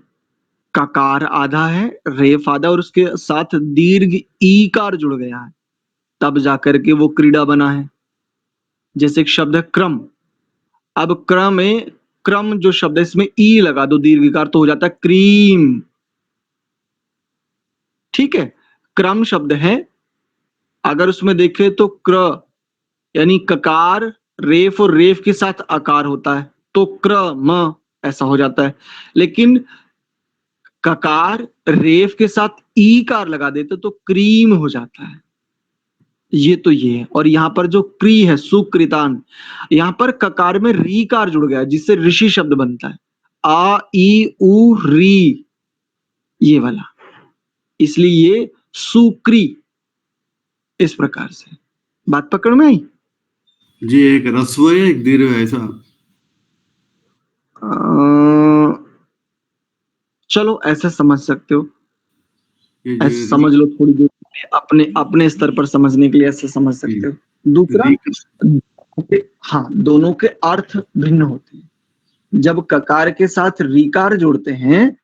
ककार आधा है, रेफ आधा, और उसके साथ दीर्घ ईकार जुड़ गया है, तब जाकर के वो क्रीड़ा बना है। जैसे एक शब्द है क्रम, अब क्रम में क्रम जो शब्द है इसमें ई लगा दो दीर्घिकार तो हो जाता है क्रीम। ठीक है, क्रम शब्द है, अगर उसमें देखें तो क्र यानी ककार रेफ और रेफ के साथ आकार होता है तो क्रम ऐसा हो जाता है, लेकिन ककार रेफ के साथ ईकार लगा देते तो क्रीम हो जाता है। ये तो ये है। और यहाँ पर जो क्री है सुकृतान, यहाँ पर ककार में रीकार जुड़ गया जिससे ऋषि शब्द बनता है, आ ई उ री, ये वाला, इसलिए ये सुक्री। इस प्रकार से बात पकड़ में आई? जी, एक रस्व है, एक दीर्घ है, ऐसा? चलो ऐसा समझ सकते हो, ऐसा समझ लो, थोड़ी देर अपने अपने स्तर पर समझने के लिए ऐसे समझ सकते हो। दूसरा, हाँ, दोनों के अर्थ भिन्न होते हैं। जब ककार के साथ रीकार जोड़ते हैं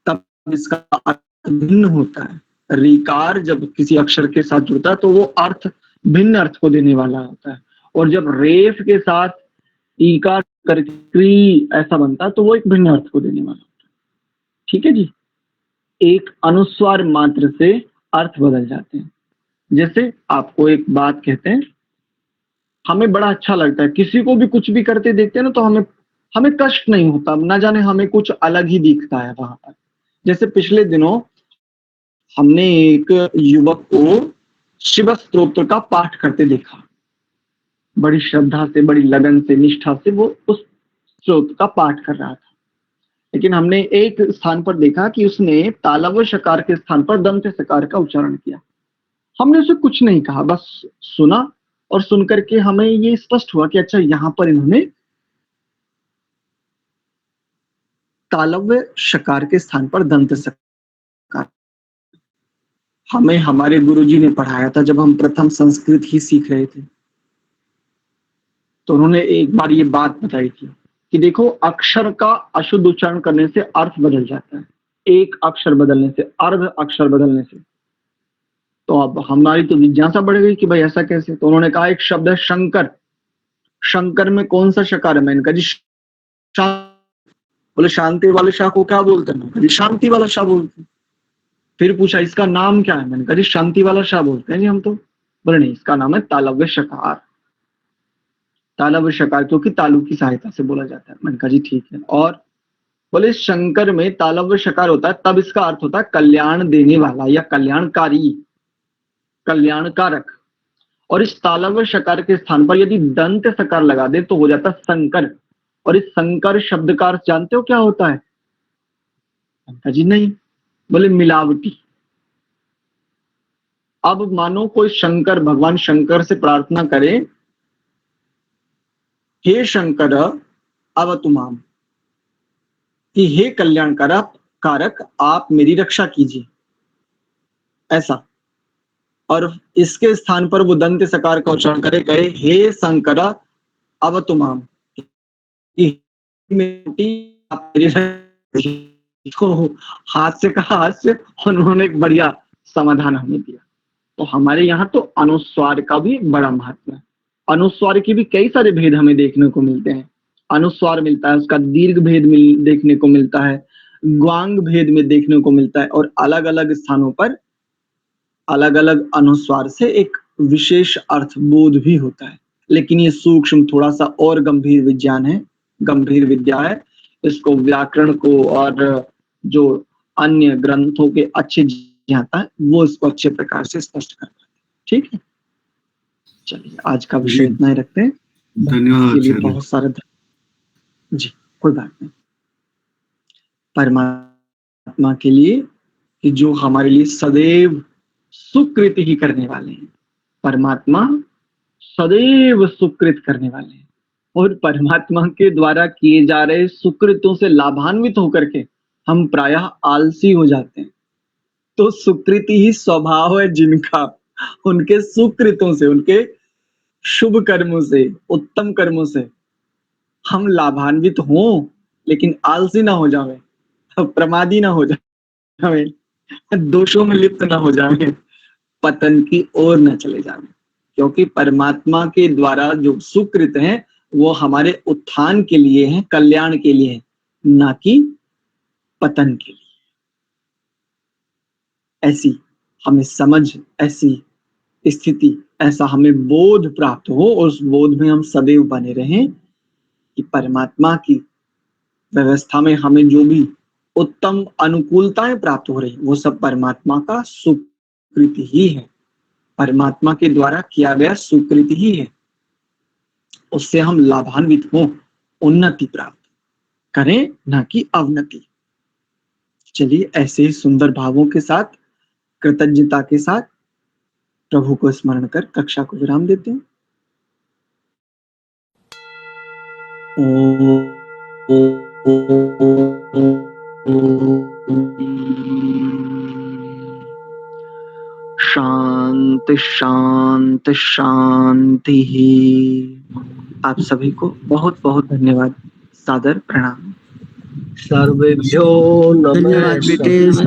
तब इसका अर्थ भिन्न होता है। रीकार जब किसी अक्षर के साथ जुड़ता है तो वो अर्थ भिन्न अर्थ को देने वाला होता है, और जब रेफ के साथ ईकार करके क्री ऐसा बनता है तो वो एक भिन्न अर्थ को देने वाला होता है। ठीक है जी, एक अनुस्वार मात्र से अर्थ बदल जाते हैं। जैसे आपको एक बात कहते हैं, हमें बड़ा अच्छा लगता है, किसी को भी कुछ भी करते देखते हैं ना तो हमें कष्ट नहीं होता, ना जाने हमें कुछ अलग ही दिखता है वहां पर। जैसे पिछले दिनों हमने एक युवक को शिव स्तोत्र का पाठ करते देखा, बड़ी श्रद्धा से, बड़ी लगन से, निष्ठा से वो उस स्तोत्र का पाठ कर रहा था। लेकिन हमने एक स्थान पर देखा कि उसने तालव्य शकार के स्थान पर दंत सकार का उच्चारण किया। हमने उसे कुछ नहीं कहा, बस सुना, और सुनकर के हमें ये स्पष्ट हुआ कि अच्छा, यहां पर इन्होंने तालव्य शकार के स्थान पर दंत सकार। हमें हमारे गुरुजी ने पढ़ाया था जब हम प्रथम संस्कृत ही सीख रहे थे, तो उन्होंने एक बार ये बात बताई थी कि देखो, अक्षर का अशुद्ध उच्चारण करने से अर्थ बदल जाता है, एक अक्षर बदलने से, अर्ध अक्षर बदलने से। तो अब हमारी तो जिज्ञासा बढ़ गई कि भाई ऐसा कैसे? तो उन्होंने कहा एक शब्द है शंकर, शंकर में कौन सा शकार है? मैंने कहा जी बोले शांति वाले शाह को क्या बोलते हैं? मैंने कहा जी शांति वाला शाह बोलते हैं। फिर पूछा इसका नाम क्या है? मैंने कहा जी शांति वाला शाह बोलते हैं जी हम तो। बोले नहीं, इसका नाम है तालव्य शकार। तालव्य शकार क्योंकि तालु की सहायता से बोला जाता है। मैंने कहा जी ठीक है। और बोले शंकर में तालव्य शकार होता है तब इसका अर्थ होता है कल्याण देने वाला या कल्याणकारी, कल्याणकारक। और इस तालव्य शकार के स्थान पर यदि दंत सकार लगा दे तो हो जाता है संकर। और इस संकर शब्द का अर्थ जानते हो क्या होता है? जी नहीं। बोले मिलावटी। अब मानो कोई शंकर, भगवान शंकर से प्रार्थना करे, हे शंकर अवतुमाम, कि हे कल्याणकारक आप मेरी रक्षा कीजिए, ऐसा। और इसके स्थान पर वो दंत सकार का उच्चारण करे, कहे हे शंकर अवतुमाम, आप इसको हाथ से कहा हाथ से, उन्होंने एक बढ़िया समाधान हमें दिया। तो हमारे यहाँ तो अनुस्वार का भी बड़ा महत्व है। अनुस्वार के भी कई सारे भेद हमें देखने को मिलते हैं। अनुस्वार मिलता है, उसका दीर्घ भेद देखने को मिलता है, ग्वांग भेद में देखने को मिलता है, और अलग अलग स्थानों पर अलग अलग अनुस्वार से एक विशेष अर्थ बोध भी होता है। लेकिन ये सूक्ष्म थोड़ा सा और गंभीर विज्ञान है, गंभीर विद्या है। इसको व्याकरण को और जो अन्य ग्रंथों के अच्छे ज्ञाता है वो इसको अच्छे प्रकार से स्पष्ट कर पाते हैं। ठीक है, चलिए आज का विषय इतना ही रखते हैं। धन्यवाद। बहुत सारा जी, कोई बात नहीं। परमात्मा के लिए कि जो हमारे लिए सदैव सुकृति ही करने वाले हैं। परमात्मा सदैव सुकृत करने वाले हैं, और परमात्मा के द्वारा किए जा रहे सुकृतों से लाभान्वित होकर के हम प्रायः आलसी हो जाते हैं। तो सुकृति ही स्वभाव है जिनका, उनके सुकृतों से, उनके शुभ कर्मों से, उत्तम कर्मों से हम लाभान्वित हों, लेकिन आलसी ना हो जावे, प्रमादी ना हो जावे, दोषों में लिप्त ना हो जावे, पतन की ओर न चले जावे। क्योंकि परमात्मा के द्वारा जो सुकृत हैं वो हमारे उत्थान के लिए हैं, कल्याण के लिए हैं, ना कि पतन के लिए। ऐसी हमें समझ, ऐसी स्थिति, ऐसा हमें बोध प्राप्त हो, और उस बोध में हम सदैव बने रहें कि परमात्मा की व्यवस्था में हमें जो भी उत्तम अनुकूलताएं प्राप्त हो रही वो सब परमात्मा का सुकृति ही है, परमात्मा के द्वारा किया गया सुकृति ही है। उससे हम लाभान्वित हो, उन्नति प्राप्त करें, ना कि अवनति। चलिए ऐसे ही सुंदर भावों के साथ, कृतज्ञता के साथ प्रभु को स्मरण कर कक्षा को विराम देते हैं। शांति शांति शांति ही। आप सभी को बहुत बहुत धन्यवाद, सादर प्रणाम। सर्वेभ्यो नमः। धन्यवाद बेटे।